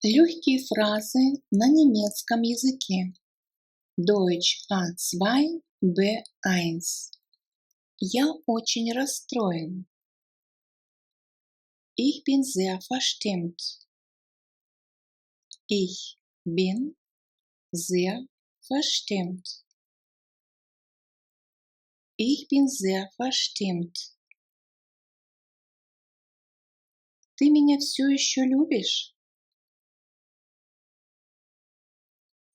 Легкие фразы на немецком языке. Deutsch A2, B1. Я очень расстроен. Ich bin sehr verstimmt. Ich bin sehr verstimmt. Ich bin sehr verstimmt. Ты меня все еще любишь?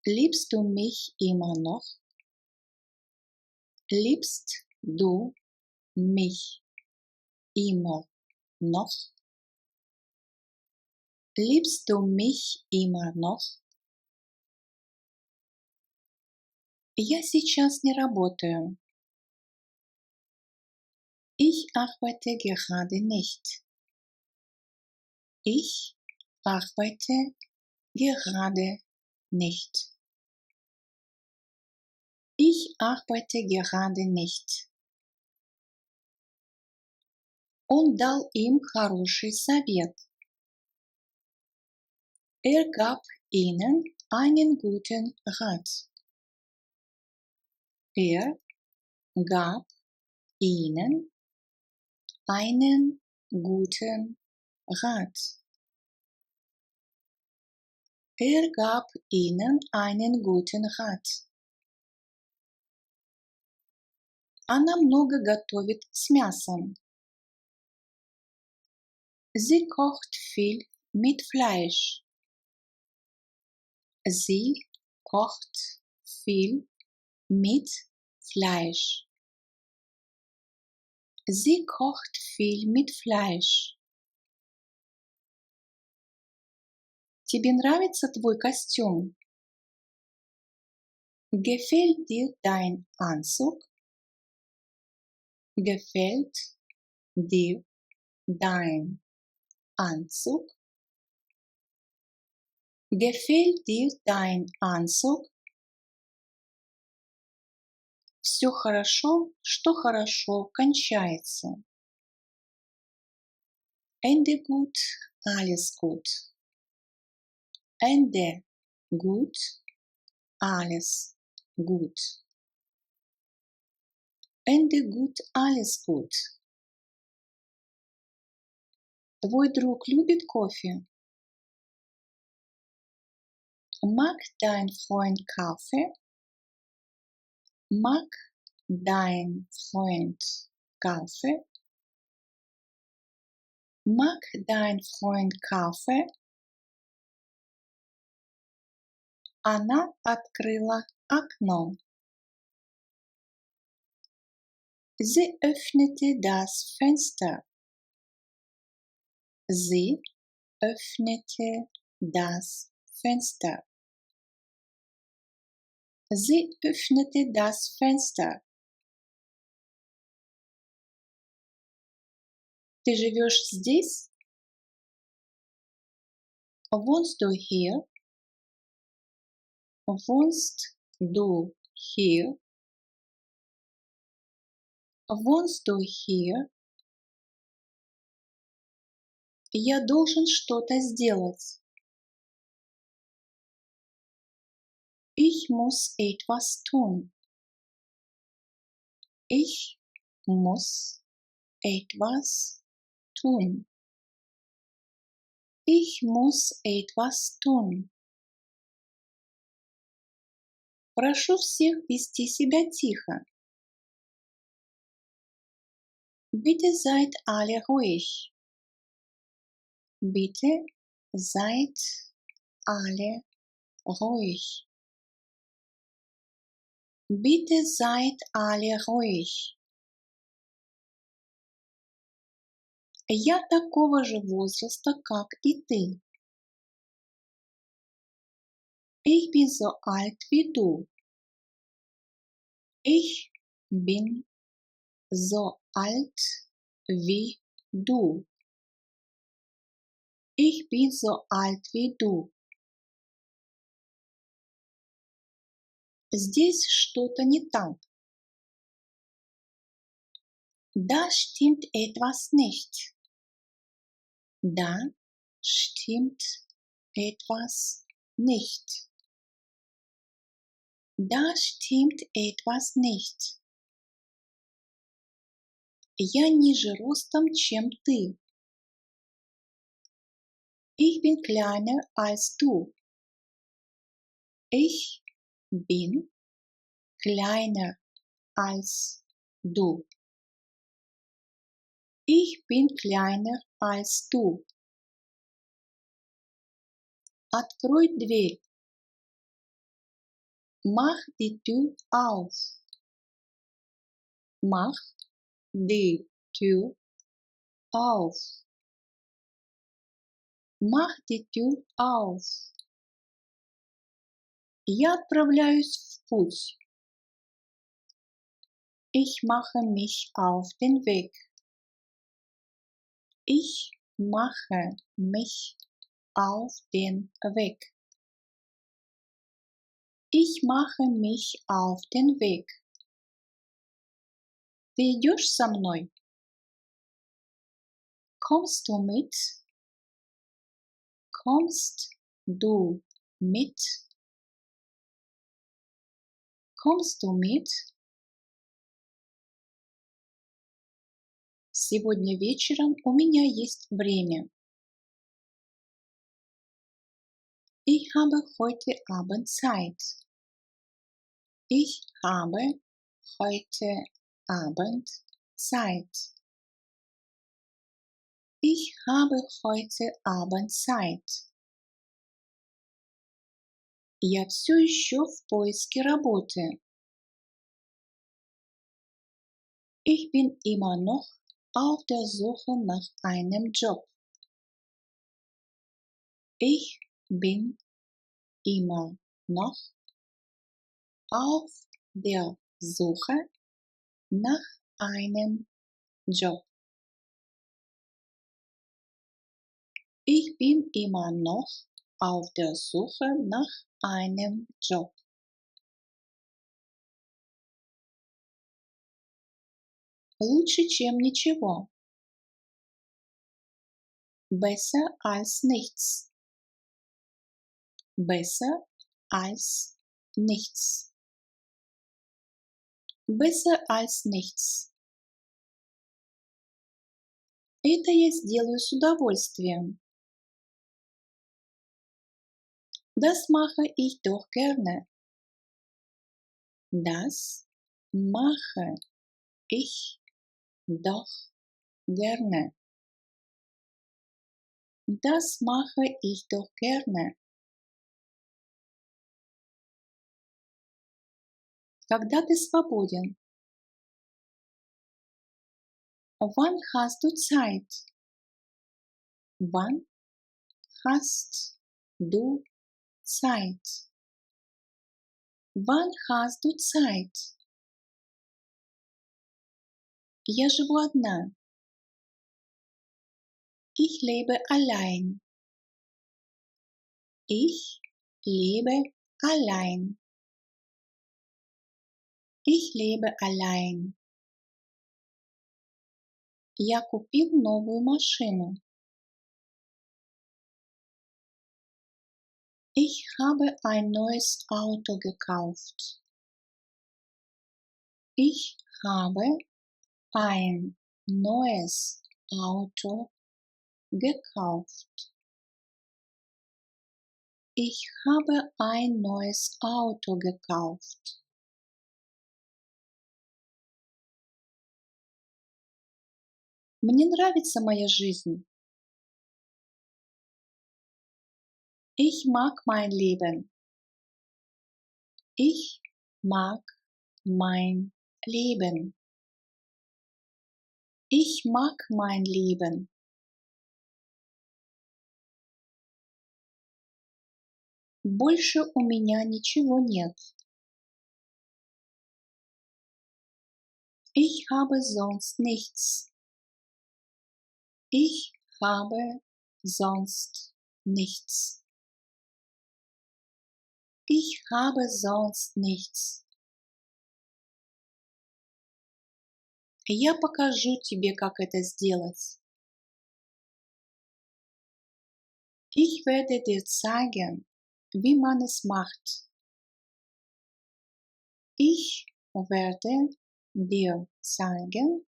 Liebst du mich immer noch? Liebst du mich immer noch? Liebst du mich immer noch? Я сейчас не работаю. Ich arbeite gerade nicht. Ich arbeite gerade nicht. Ich arbeite gerade nicht. Он дал им хороший совет. Gab ihnen einen guten Rat. Gab ihnen einen guten Rat. Gab ihnen einen guten Rat. Она много готовит с мясом. Sie kocht viel mit Fleisch. Sie kocht viel mit Fleisch. Sie kocht viel mit Fleisch. Тебе нравится твой костюм? Gefällt dir dein Anzug? Gefällt dir dein Anzug? Gefällt dir dein Anzug? Все хорошо, что хорошо кончается. Ende gut, alles gut. Ende gut, alles gut. Ende gut, alles gut. Твой друг любит кофе? Mag dein Freund Kaffee? Mag dein Freund Kaffee? Mag dein Freund Kaffee? Она открыла окно. Sie öffnete das Fenster. Sie öffnete das Fenster. Sie öffnete das Fenster. Ты живешь здесь? Wohnst du hier? Wohnst du hier? Wohnst du hier? Я должен что-то сделать. Ich muss etwas tun. Ich muss etwas tun. Ich muss etwas tun. Прошу всех вести себя тихо. Bitte seid alle ruhig. Bitte seid alle ruhig. Bitte seid alle ruhig. Я такого же возраста, как и ты. Ich bin so alt wie du. Ich bin so alt wie du. Ich bin so alt wie du. Здесь что-то не так. Da stimmt etwas nicht. Da stimmt etwas nicht. Da stimmt etwas nicht. Я ниже ростом, чем ты. Ich bin kleiner als du. Ich bin kleiner als du. Ich bin kleiner als du. Открой дверь. Mach die Tür auf. Mach die Tür auf. Mach die Tür auf. Я отправляюсь в путь. Ich mache mich auf den Weg. Ich mache mich auf den Weg. Ich mache mich auf den Weg. Ты идешь со мной? Kommst du mit? Kommst du mit? Kommst du mit? Сегодня вечером у меня есть время. Ich habe heute Abend Zeit. Ich habe heute Abend Zeit. Ich habe heute Abend Zeit. Я все еще в поиске работы. Ich bin immer noch auf der Suche nach einem Job. Ich bin immer noch auf der Suche nach einem Job. Ich bin immer noch auf der Suche nach einem Job. Лучше, чем ничего. Besser als nichts. Besser als nichts. Besser als nichts. Это я сделаю с удовольствием. Das mache ich doch gerne. Das mache ich doch gerne. Das mache ich doch gerne. Когда ты свободен? Wann hast du Zeit? Wann hast du Zeit? Wann hast du Zeit? Я живу одна. Ich lebe allein. Ich lebe allein. Ich lebe allein. Я купил новую машину. Ich habe ein neues Auto gekauft. Ich habe ein neues Auto gekauft. Ich habe ein neues Auto gekauft. Мне нравится моя жизнь. Ich mag mein Leben. Ich mag mein Leben. Ich mag mein Leben. Больше у меня ничего нет. Ich habe sonst nichts. Ich habe sonst nichts. Ich habe sonst nichts. Я покажу тебе, как это сделать. Ich werde dir zeigen, wie man es macht. Ich werde dir zeigen,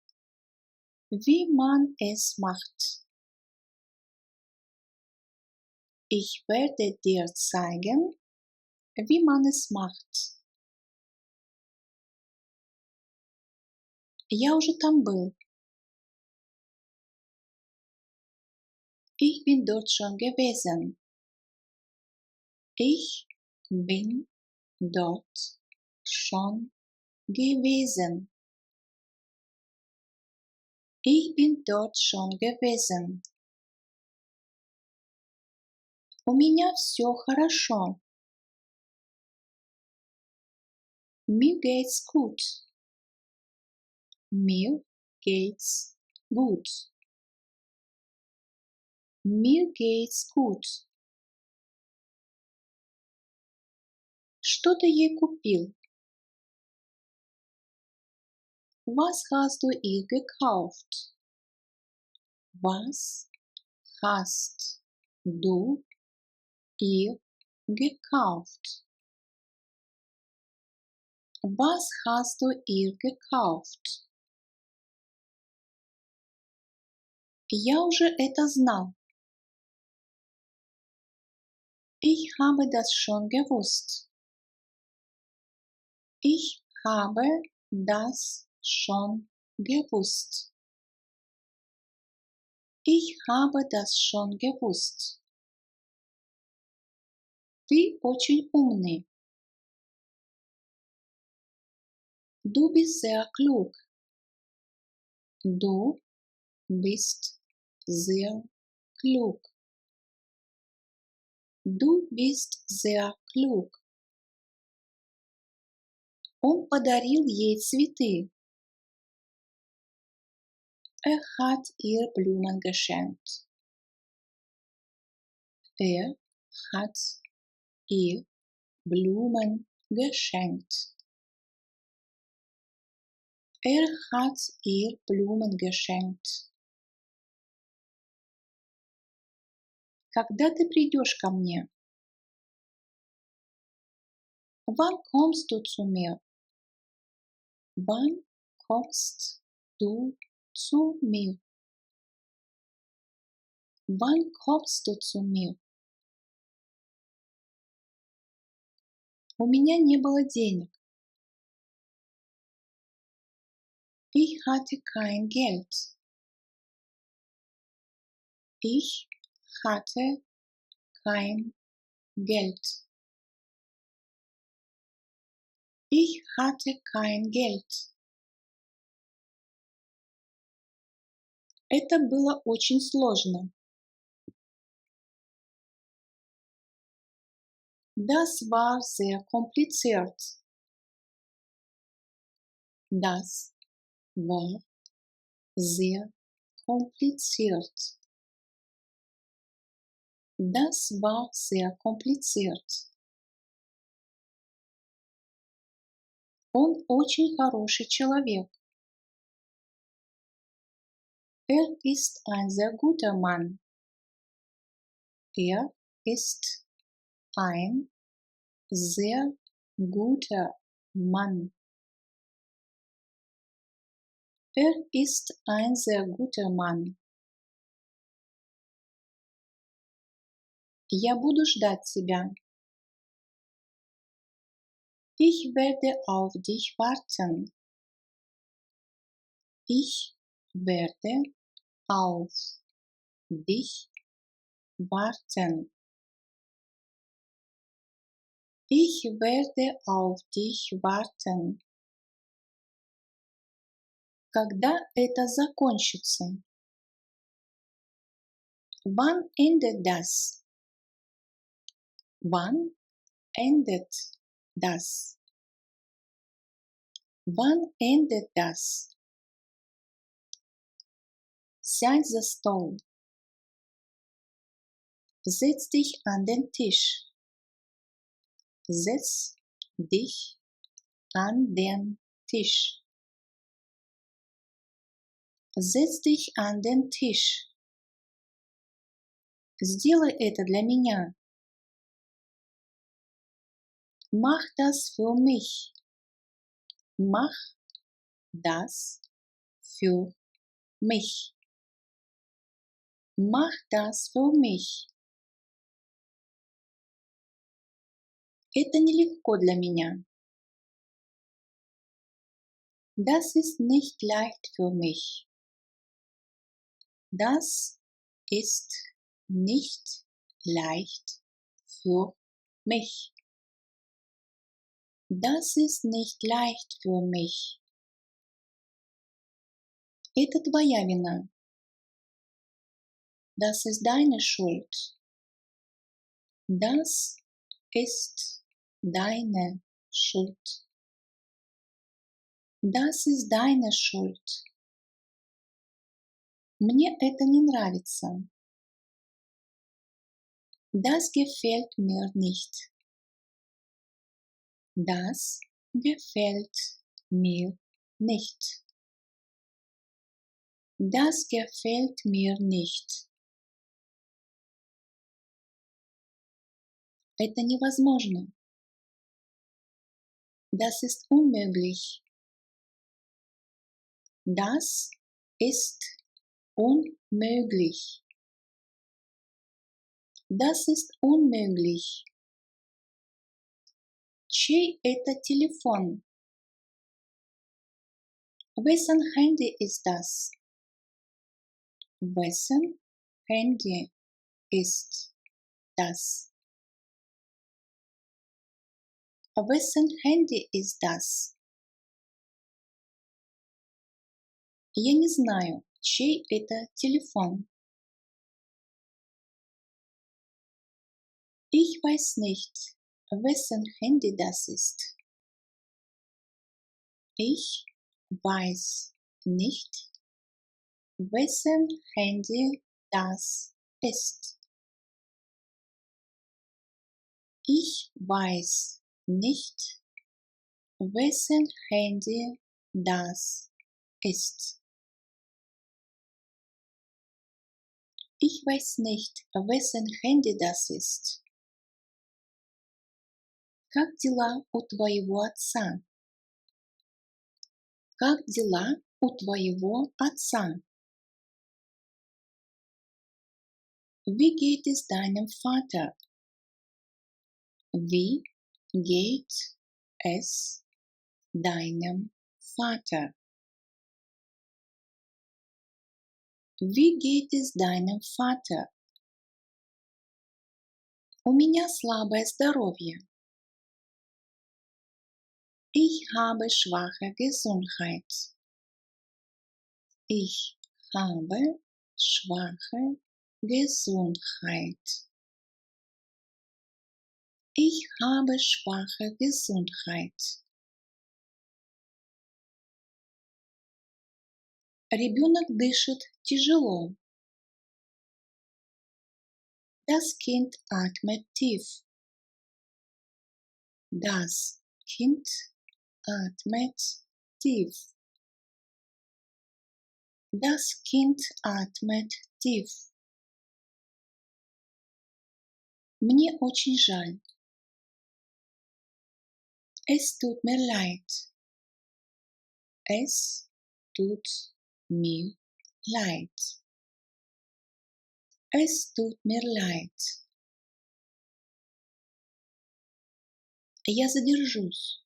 wie man es macht. Ich werde dir zeigen, wie man es macht. Я уже там был. Ich bin dort schon gewesen. Ich bin dort schon gewesen. Ich bin dort schon gewesen. У меня все хорошо. Mir geht's gut. Mir geht's gut. Mir geht's gut. Что ты ей купил? Was hast du ihr gekauft? Was hast du ihr gekauft? Was hast du ihr gekauft? Я уже это знал. Ich habe das schon gewusst. Ich habe das schon gewusst. Ich habe das schon gewusst. Ты очень умный. Du bist sehr klug. Du bist sehr klug. Du bist sehr klug. Он подарил ей цветы. Hat ihr Blumen geschenkt. Hat ihr Blumen geschenkt. Hat ihr Blumen geschenkt. Когда ты придешь ко мне? Wann kommst du zu mir? Wann kommst du zu mir? Wann kommst du zu mir? У меня не было денег. Ich hatte kein Geld. Ich hatte kein Geld. Ich hatte kein Geld. Это было очень сложно. Das war sehr kompliziert. Das war sehr kompliziert. Das war sehr kompliziert. Он очень хороший человек. Ist ein sehr guter Mann. Ist ein sehr guter Mann. Ist ein sehr guter Mann. Я буду ждать тебя. Ich werde auf dich warten. Ich werde auf dich warten. Ich werde auf dich warten. Когда это закончится? Wann endet das? Wann endet das? Wann endet das? Сядь за стол. Setz dich an den Tisch. Setz dich an den Tisch. Setz dich an den Tisch. Сделай это для меня. Mach das für mich. Mach das für mich. Mach das für mich. Это нелегко для меня. Das ist nicht leicht für mich. Das ist nicht leicht für mich. Das ist nicht leicht für mich. Это твоя вина. Das ist deine Schuld. Das ist deine Schuld. Das ist deine Schuld. Мне это не нравится. Das gefällt mir nicht. Das gefällt mir nicht. Das gefällt mir nicht. Это невозможно. Das ist unmöglich. Das ist unmöglich. Das ist unmöglich. Чей это телефон? Wessen Handy ist das? Wessen Handy ist das? Wessen Handy ist das? Я не знаю, чей это телефон. Ich weiß nicht, wessen Handy das ist. Ich weiß nicht, wessen Handy das ist. Ich weiß nicht, wessen Handy das ist. Ich weiß nicht, wessen Handy das ist. Как дела у твоего отца? Как дела у твоего отца? Wie geht es deinem Vater? Wie geht es deinem Vater? Wie geht es deinem Vater? У меня слабое здоровье. Ich habe schwache Gesundheit. Ich habe schwache Gesundheit. Ich habe schwache Gesundheit. Ребенок дышит тяжело. Das Kind atmet tief. Das Kind atmet tief. Das Kind atmet tief. Мне очень жаль. Es tut mir leid. Es tut mir leid. Es tut mir leid. Я задержусь.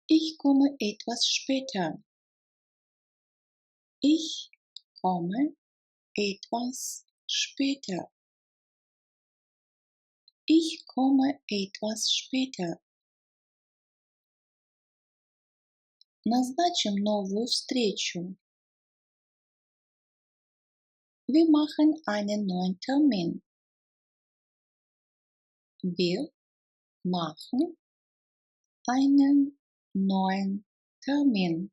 Ich komme etwas später. Ich komme etwas später. Ich komme etwas später. Назначим новую встречу. Wir machen einen neuen Termin. Wir machen einen neuen Termin.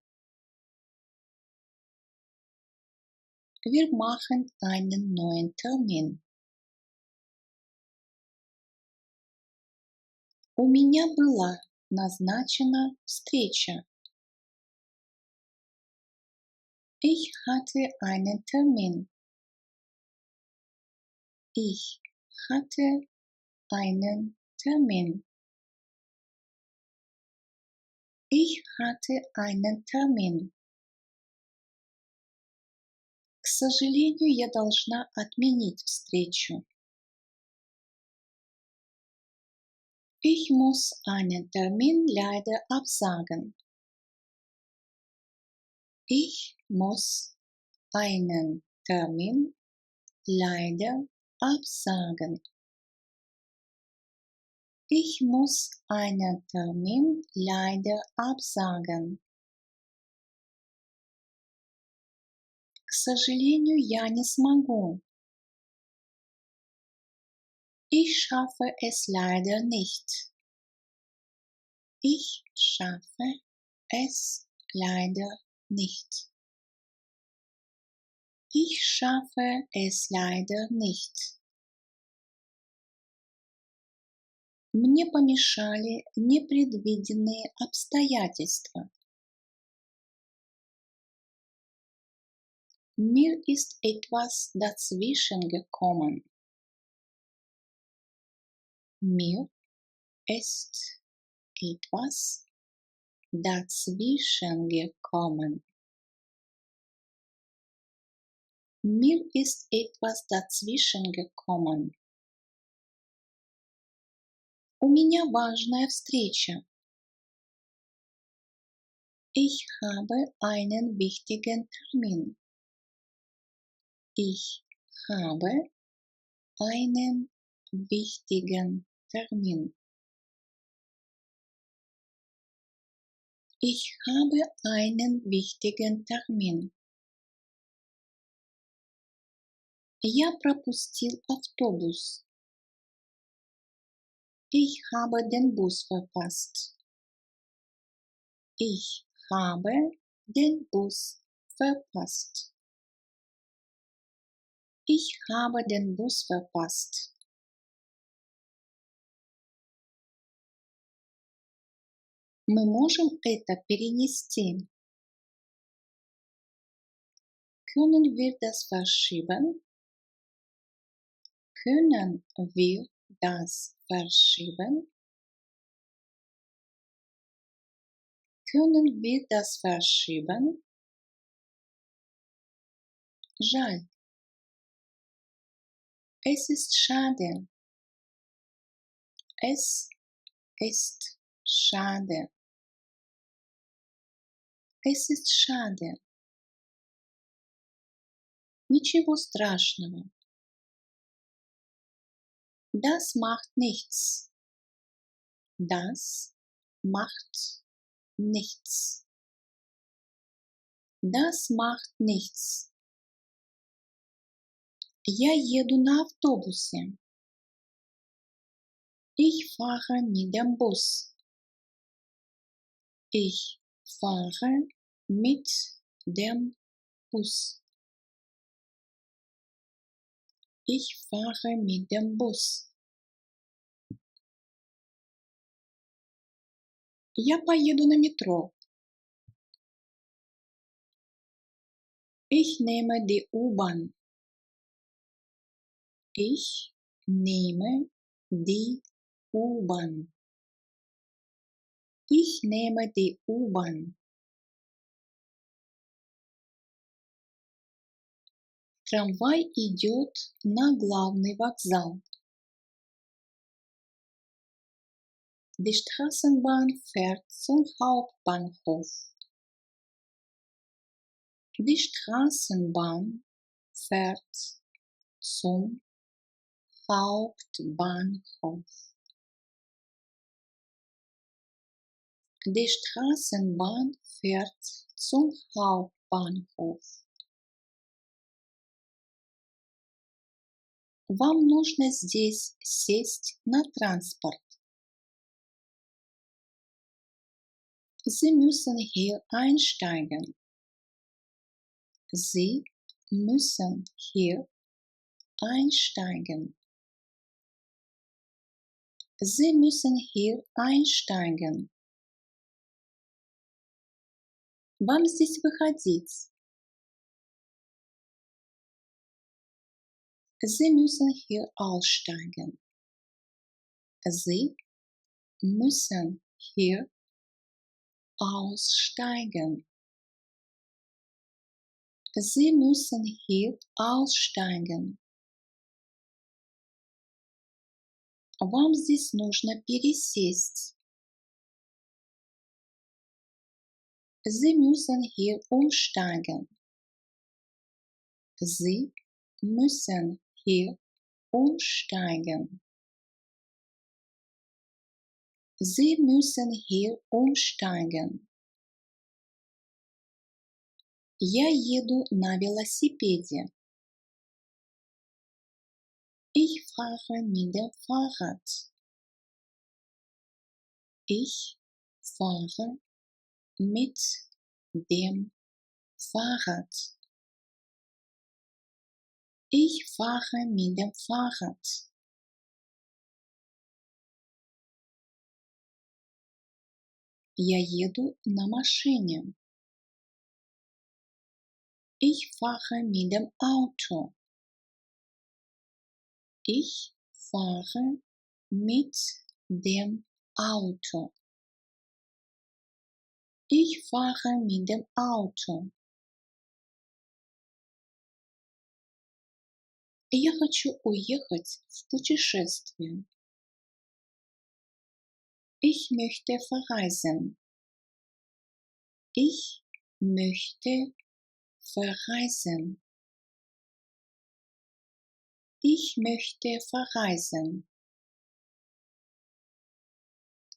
Wir machen einen neuen Termin. У меня была назначена встреча. Ich hatte einen Termin. Ich hatte einen Termin. Ich hatte einen Termin. К сожалению, я должна отменить встречу. Ich muss einen Termin leider absagen. Ich muss einen Termin leider absagen. Ich muss einen Termin leider absagen. К сожалению, я не смогу. Ich schaffe es leider nicht. Ich schaffe es leider nicht. Ich schaffe es leider nicht. Мне помешали непредвиденные обстоятельства. Mir ist etwas dazwischen gekommen. Mir ist etwas dazwischen gekommen. Mir ist etwas dazwischen gekommen. У меня важная встреча. Ich habe einen wichtigen Termin. Ich habe einen wichtigen Termin. Ich habe einen wichtigen Termin. Я пропустил автобус. Ich habe den Bus verpasst. Ich habe den Bus verpasst. Ich habe den Bus verpasst. Мы можем это перенести. Können wir das verschieben? Können wir das verschieben? Können wir das verschieben? Жаль. Es ist schade. Es ist schade. Es ist schade. Ничего страшного. Das macht nichts. Das macht nichts. Das macht nichts. Я еду на автобусе. Ich fahre mit dem Bus. Ich fahre mit dem Bus. Ich fahre mit dem Bus. Я поеду на метро. Ich nehme die U-Bahn. Ich nehme die U-Bahn. Ich nehme die U-Bahn. Трамвай идет на главный вокзал. Die Straßenbahn fährt zum Hauptbahnhof. Die Straßenbahn fährt zum Hauptbahnhof. Die Straßenbahn fährt zum Hauptbahnhof. Вам нужно здесь сесть на транспорт. Sie müssen hier einsteigen. Sie müssen hier einsteigen. Sie müssen hier einsteigen. Вам здесь выходить. Sie müssen hier aussteigen. Sie müssen hier aussteigen. Sie müssen hier aussteigen. Вам здесь нужно пересесть. Sie müssen hier umsteigen. Sie müssen hier umsteigen. Sie müssen hier umsteigen. Я еду на велосипеде. Ich fahre mit dem Fahrrad. Ich fahre mit dem Fahrrad. Ich fahre mit dem Fahrrad. Я еду на машине. Ich fahre mit dem Auto. Ich fahre mit dem Auto. Ich fahre mit dem Auto. Я хочу уехать в путешествие. Ich möchte verreisen. Ich möchte verreisen. Ich möchte verreisen.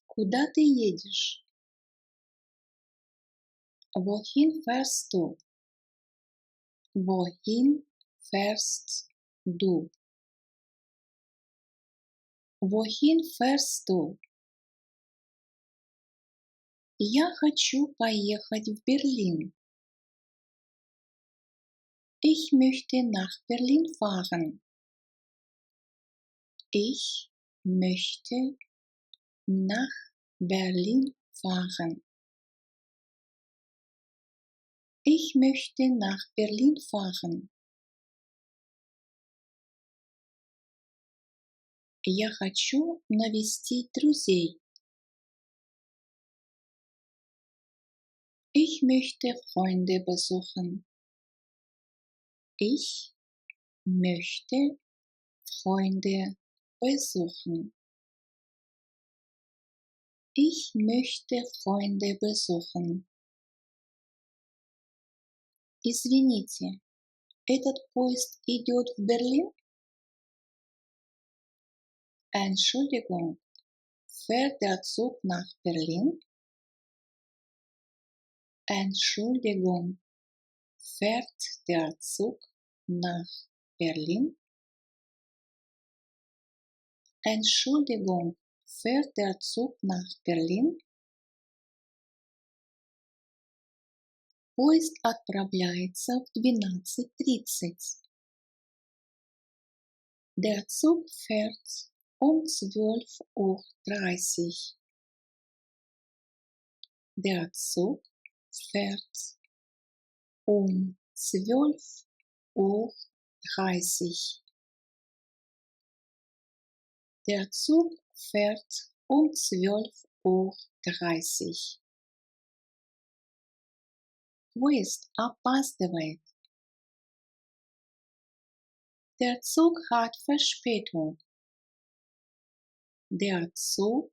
Куда ты едешь? Wohin fährst du? Wohin fährst du? Wohin fährst du? Я хочу поехать в Берлин. Ich möchte nach Berlin fahren. Ich möchte nach Berlin fahren. Ich möchte nach Berlin fahren. Я хочу навестить друзей. Ich möchte Freunde besuchen. Ich möchte Freunde besuchen. Ich möchte Freunde besuchen. Извините, этот поезд идет в Берлин? Entschuldigung, fährt der Zug nach Berlin? Entschuldigung, fährt der Zug nach Berlin? Entschuldigung, fährt der Zug nach Berlin? Поезд отправляется в 12:30. Der Zug fährt um 12:30 Uhr. Der Zug fährt um 12:30 Uhr. Der Zug fährt um 12:30 Uhr. Поезд опаздывает. Der Zug hat Verspätung. Der Zug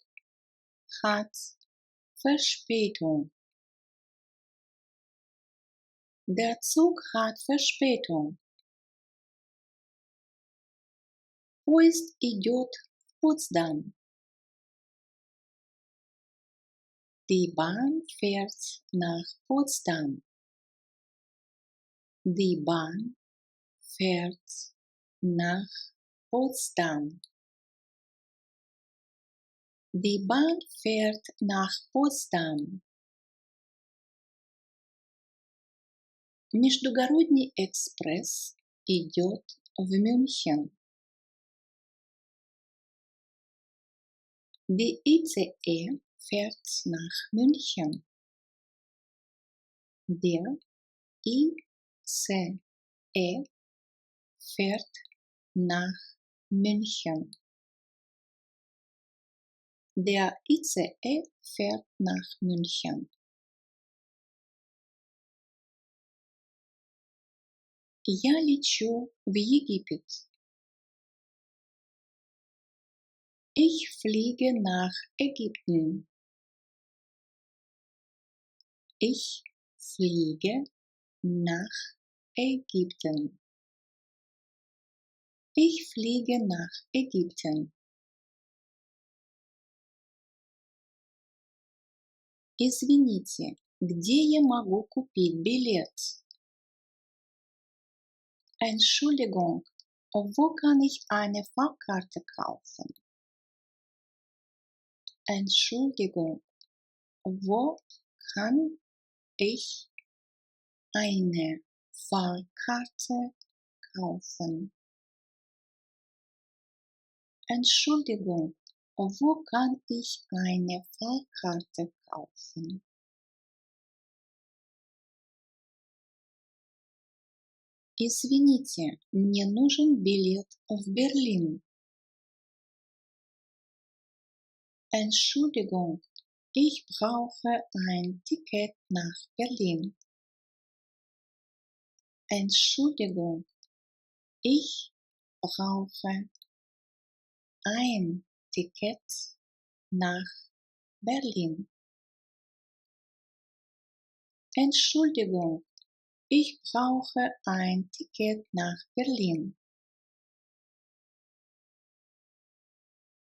hat Verspätung. Der Zug hat Verspätung. Поезд идет в Потсдам. Die Bahn fährt nach Potsdam. Die Bahn fährt nach Potsdam. Die Bahn fährt nach Potsdam. Междугородний экспресс идет в Мюнхен. Die ICE fährt nach München. Der ICE fährt nach München. Der ICE fährt nach München. Я лечу в Египет. Ich fliege nach Ägypten. Ich fliege nach Ägypten. Ich fliege nach Ägypten. Извините, где я могу купить билет? Entschuldigung, wo kann ich eine Fahrkarte kaufen? Entschuldigung, wo kann ich eine Fahrkarte kaufen? Entschuldigung, wo kann ich eine Fahrkarte kaufen? Извините, мне нужен билет в Берлин. Entschuldigung, ich brauche ein Ticket nach Berlin. Entschuldigung, ich brauche ein Ticket nach Berlin. Entschuldigung, ich brauche ein Ticket nach Berlin.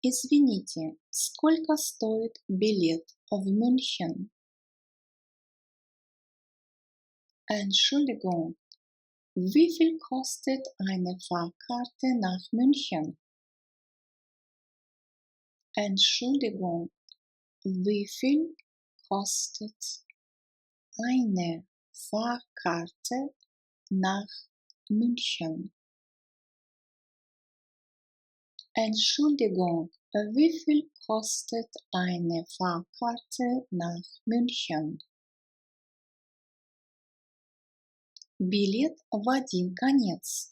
Извините, сколько стоит билет в München? Entschuldigung, wie viel kostet eine Fahrkarte nach München? Entschuldigung, wie viel kostet eine Fahrkarte nach München? Entschuldigung, wie viel kostet eine Fahrkarte nach München? Билет в один конец.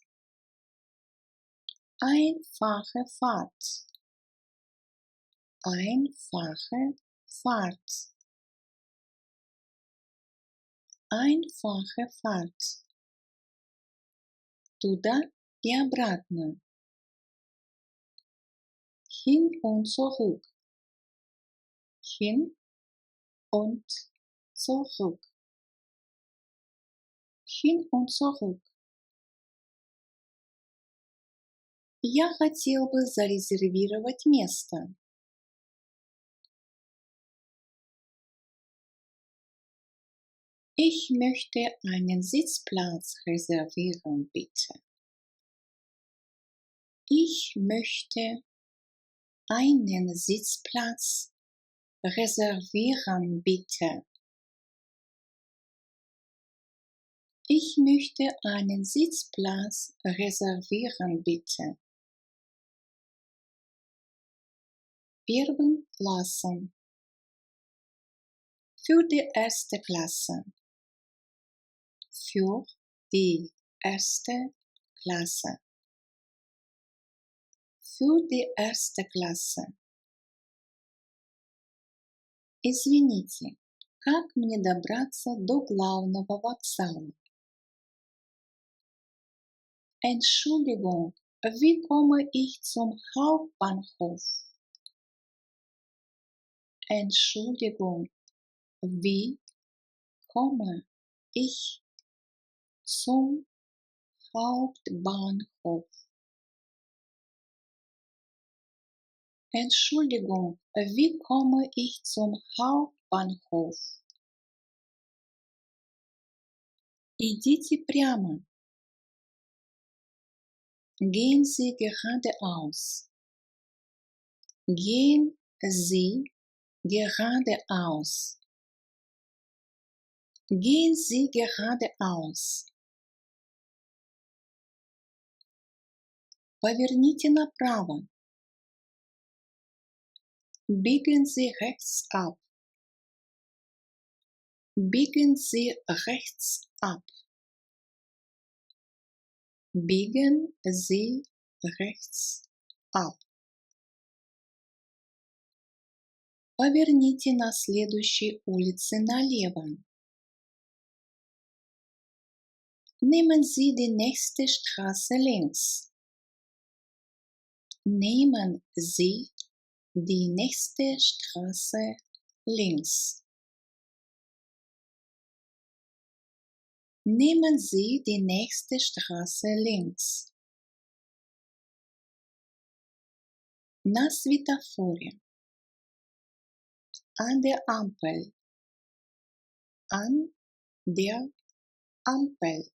Einfache Fahrt. Einfache Fahrt. Einfache Fahrt. Туда и обратно. Hin und zurück. Hin und zurück. Hin und zurück. Я хотел бы зарезервировать место. Ich möchte einen Sitzplatz reservieren, bitte. Ich möchte einen Sitzplatz reservieren, bitte. Ich möchte einen Sitzplatz reservieren, bitte. Первым классом. Für die erste Klasse. Für die erste Klasse. Für die erste Klasse. Извините, как мне добраться до главного вокзала? Entschuldigung, wie komme ich zum Hauptbahnhof? Entschuldigung, wie komme ich zum Hauptbahnhof? Entschuldigung, wie komme ich zum Hauptbahnhof? Идите прямо. Gehen Sie geradeaus. Gehen Sie geradeaus. Gehen Sie geradeaus. Поверните направо. Biegen Sie rechts ab. Biegen Sie rechts ab. Biegen Sie rechts ab. Поверните на следующей улице налево. Nehmen Sie die nächste Straße links. Nehmen Sie die nächste Straße links. Nehmen Sie die nächste Straße links. На светофоре. An der Ampel. An der Ampel.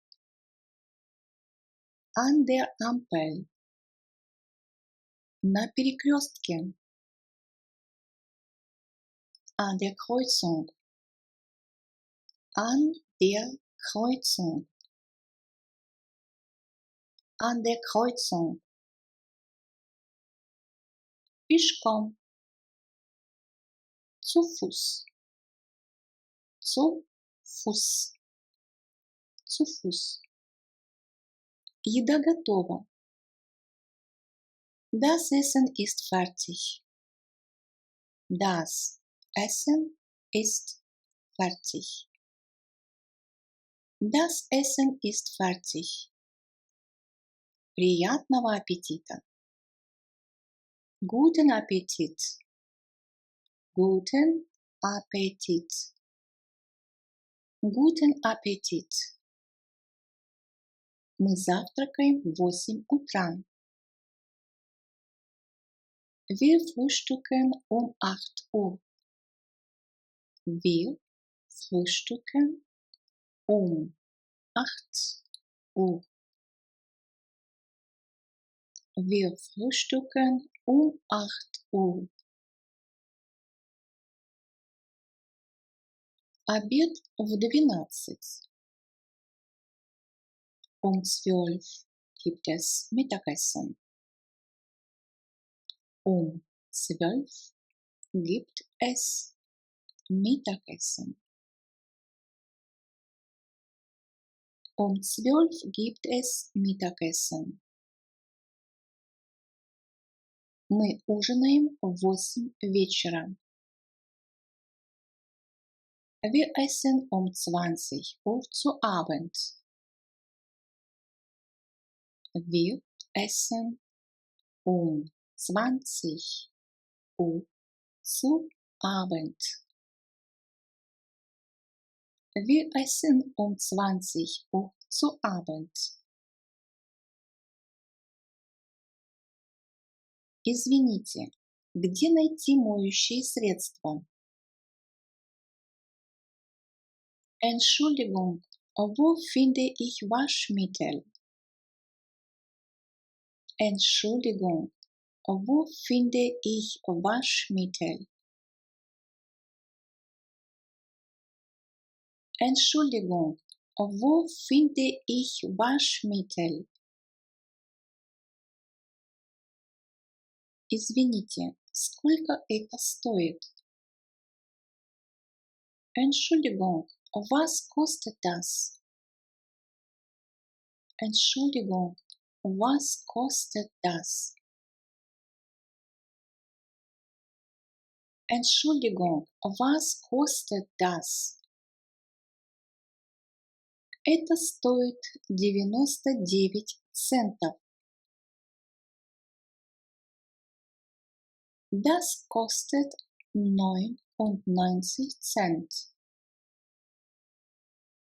An der Ampel. На перекрестке. An der Kreuzung. An der Kreuzung. An der Kreuzung. Пешком. Zu Fuß. Zu Fuß. Zu Fuß. Еда готова. Das Essen ist fertig. Das Essen ist fertig. Das Essen ist fertig. Приятного аппетита. Guten Appetit. Guten Appetit. Guten Appetit. Мы завтракаем в 8 утра. Wir frühstücken um 8 Uhr. Wir frühstücken um 8 Uhr. Wir frühstücken um 8 Uhr. Обед в 12. Um 12 gibt es Mittagessen. Um 12 gibt es Mittagessen. Um 12 gibt es Mittagessen. Мы ужинаем в 8 вечера. Wir essen um 20 Uhr zu Abend. Wir essen um 20 Uhr zu Abend. Wir essen um 20 Uhr zu Abend. Извините, где найти моющие средства? Entschuldigung, wo finde ich Waschmittel? Entschuldigung, wo finde ich Waschmittel? Entschuldigung, wo finde ich Waschmittel? Извините, сколько это стоит? Entschuldigung, was kostet das? Entschuldigung, was kostet das? Entschuldigung, was kostet das? Это стоит 99 центов. Das kostet 99 Cent.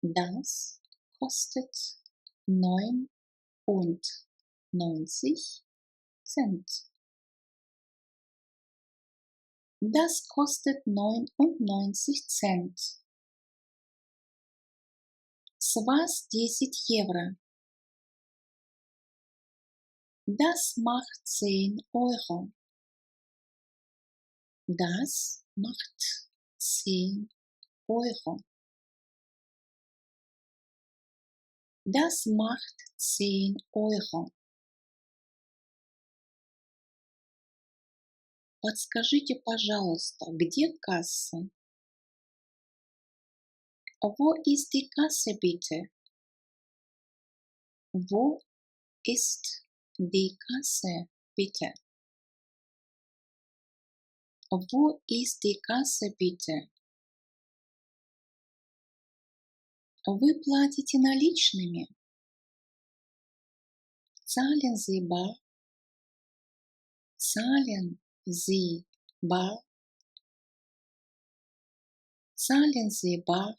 Das kostet 99 Cent. Das kostet 99 Cent. С вас 10 евро. Das macht 10 Euro. Das macht 10 Euro. Das macht 10 Euro. Подскажите, пожалуйста, где касса? Wo ist die Kasse bitte? Wo ist die Kasse, bitte? Wo ist die Kasse, bitte? Вы платите наличными? Zahlen Sie bar? Zahlen Sie bar? Zahlen Sie bar?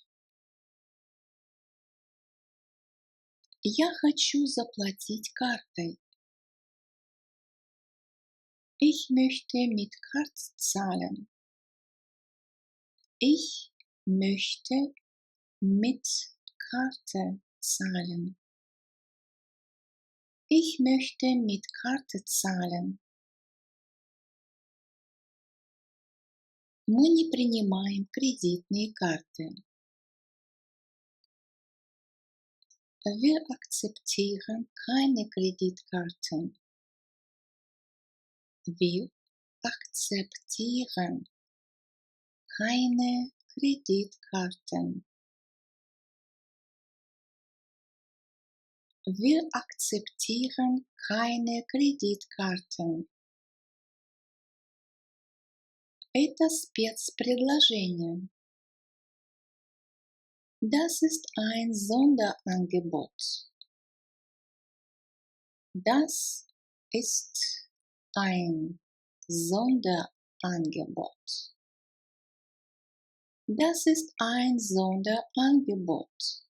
Я хочу заплатить картой. Ich möchte mit Karte zahlen. Ich möchte mit Karte zahlen. Ich möchte mit Karte zahlen. Мы не принимаем кредитные карты. Wir akzeptieren keine Kreditkarten. Wir akzeptieren keine Kreditkarten. Wir akzeptieren keine Kreditkarten. Это спецпредложение. Das ist ein Sonderangebot. Das ist ein Sonderangebot. Das ist ein Sonderangebot.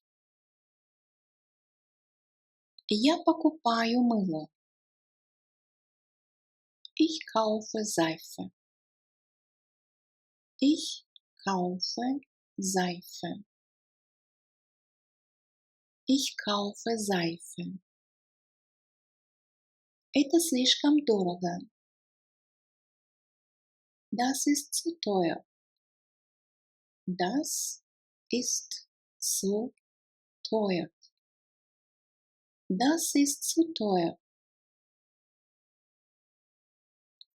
Я покупаю мыло. Ich kaufe Seife. Ich kaufe Seife. Ich kaufe Seife. Это слишком дорого. Das ist zu teuer. Das ist zu teuer. Das ist zu teuer.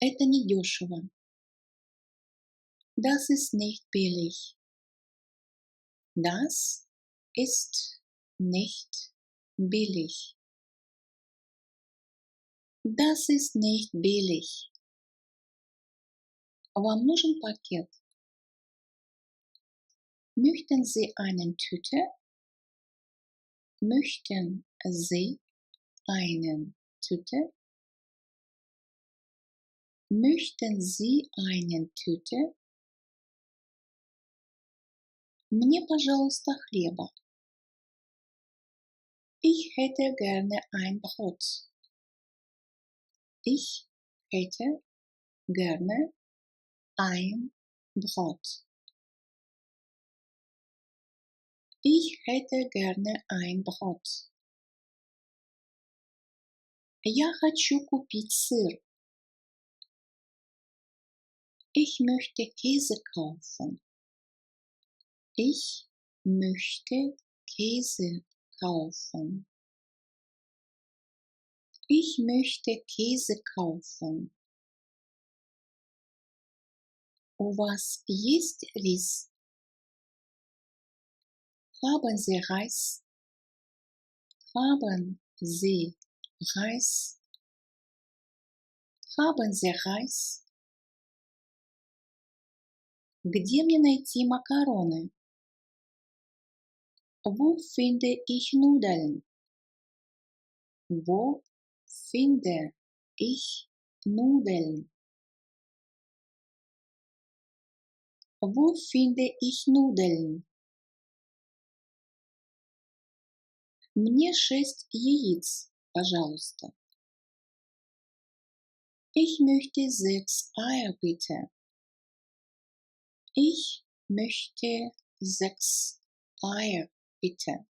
Это недешево. Das ist nicht billig. Das ist nicht billig. Das ist nicht billig. Вам нужен пакет? Möchten Sie eine Tüte? Möchten Sie eine Tüte? Möchten Sie eine Tüte? Мне, пожалуйста, хлеба. Ich hätte gerne ein Brot. Ich hätte gerne ein Brot. Ich hätte gerne ein Brot. Я хочу купить сыр. Ich möchte Käse kaufen. Ich möchte Käse kaufen. Ich möchte Käse kaufen. У вас есть рис? Haben Sie Reis? Haben Sie Reis? Haben Sie Reis? Где мне найти макароны? Wo finde ich Nudeln? Wo finde ich Nudeln? Wo finde ich Nudeln? Мне 6 яиц, пожалуйста. Ich möchte 6 Eier, bitte. Ich möchte 6 Eier, bitte.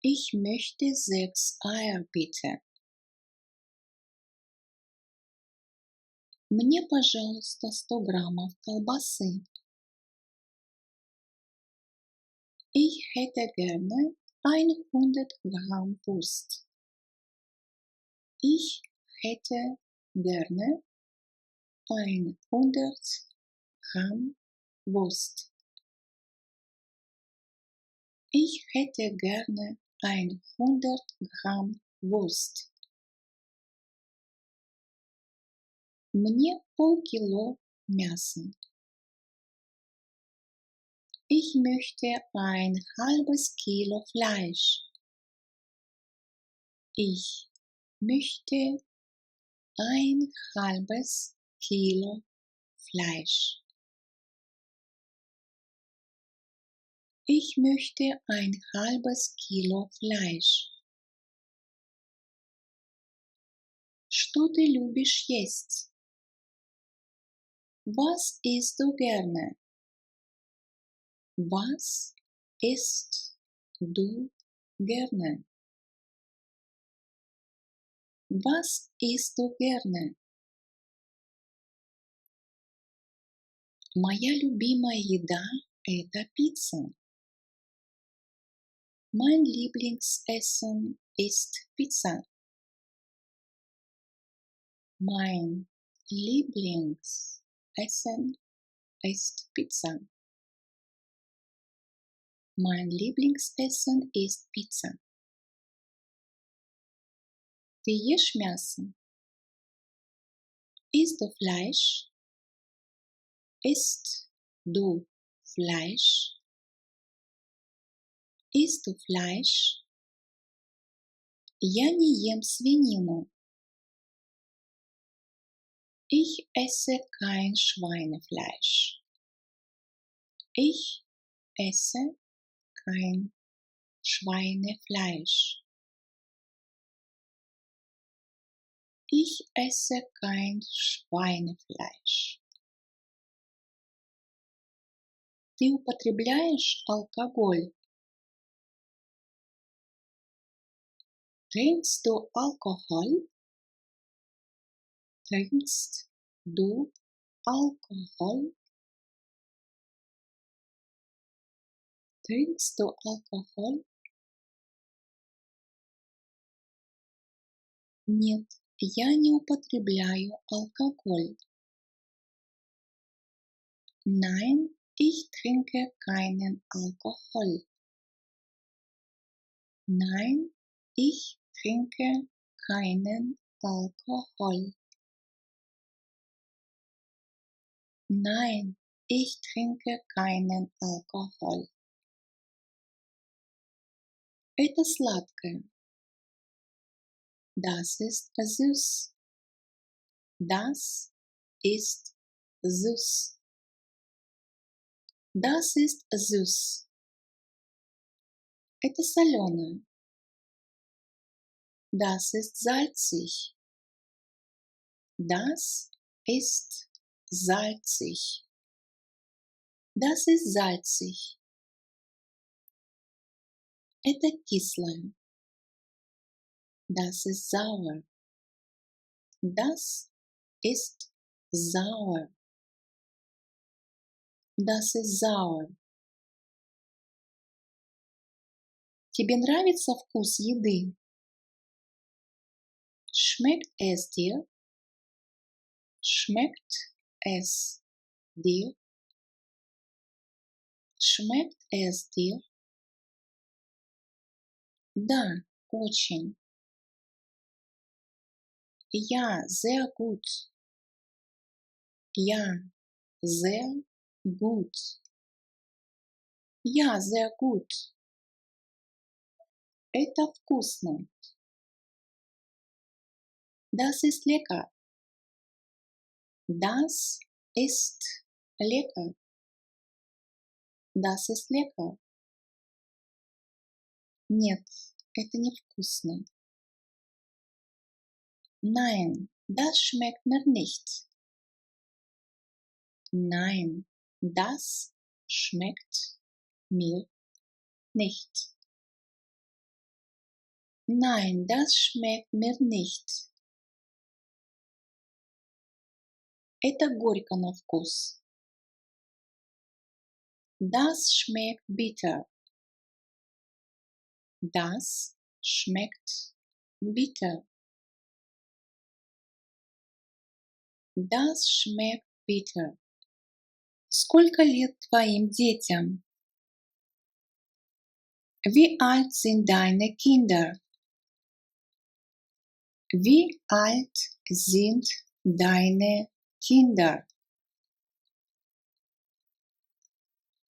Ich möchte 6 Eier, bitte. Мне, пожалуйста, 100 граммов колбасы. Ich hätte gerne 100 Gramm Wurst. Ich hätte gerne 100 Gramm Wurst. Ich hätte gerne 100 Gramm Wurst. Мне полкило мяса. Ich möchte ein halbes Kilo Fleisch. Ich möchte ein halbes Kilo Fleisch. Ich möchte ein halbes Kilo Fleisch. Что ты любишь есть? Was isst du gerne? Was isst du gerne? Was isst du gerne? Моя любимая еда – это пицца. Mein Lieblingsessen ist Pizza. Mein Lieblingsessen ist Pizza. Mein Lieblingsessen ist Pizza. Ты ешь мясо? Isst du Fleisch? Isst du Fleisch? Isst du Fleisch? Я не ем свинину. Ich esse kein Schweinefleisch. Ich esse kein Schweinefleisch. Ich esse kein Schweinefleisch. Ты употребляешь алкоголь? Trinkst du Alkohol? Trinkst du Alkohol? Trinkst du Alkohol? Нет, я не употребляю алкоголь. Nein, ich trinke keinen Alkohol. Nein, ich trinke keinen Alkohol. Nein, ich trinke keinen Alkohol. Это сладкое. Das ist süß. Das ist süß. Das ist süß. Это соленое. Das ist salzig. Das ist salzig. Das ist salzig. Это кислое. Das ist sauer. Das ist sauer. Das ist sauer. Тебе нравится вкус еды? Schmeckt es dir? Schmeckt es dir? Schmeckt es dir? Да, очень. Ja, sehr gut. Ja, sehr gut. Ja, sehr gut. Это вкусно. Das ist lecker. Das ist lecker. Das ist lecker. Нет, это невкусно. Nein, das schmeckt mir nicht. Nein, das schmeckt mir nicht. Nein, das schmeckt mir nicht. Это горько на вкус. Das schmeckt bitter. Das schmeckt bitter. Das schmeckt bitter. Сколько лет твоим детям? Wie alt sind deine Kinder? Wie alt sind deine Kinder?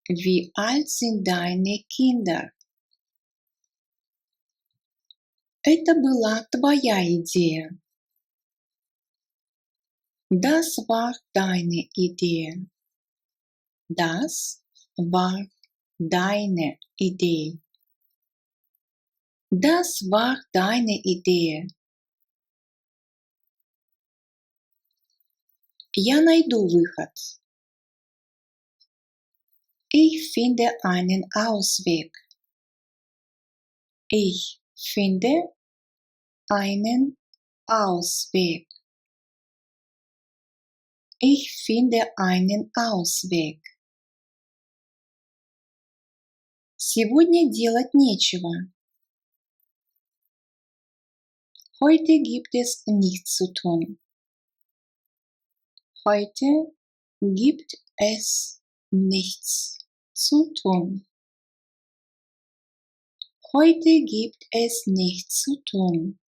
Wie alt sind deine Kinder? Это была твоя идея. Das war deine Idee. Das war deine Idee. Das war deine Idee. Я найду выход. Ich finde einen Ausweg. Ich finde einen Ausweg. Ich finde einen Ausweg. Сегодня делать нечего. Heute gibt es nichts zu tun. Heute gibt es nichts zu tun. Heute gibt es nichts zu tun.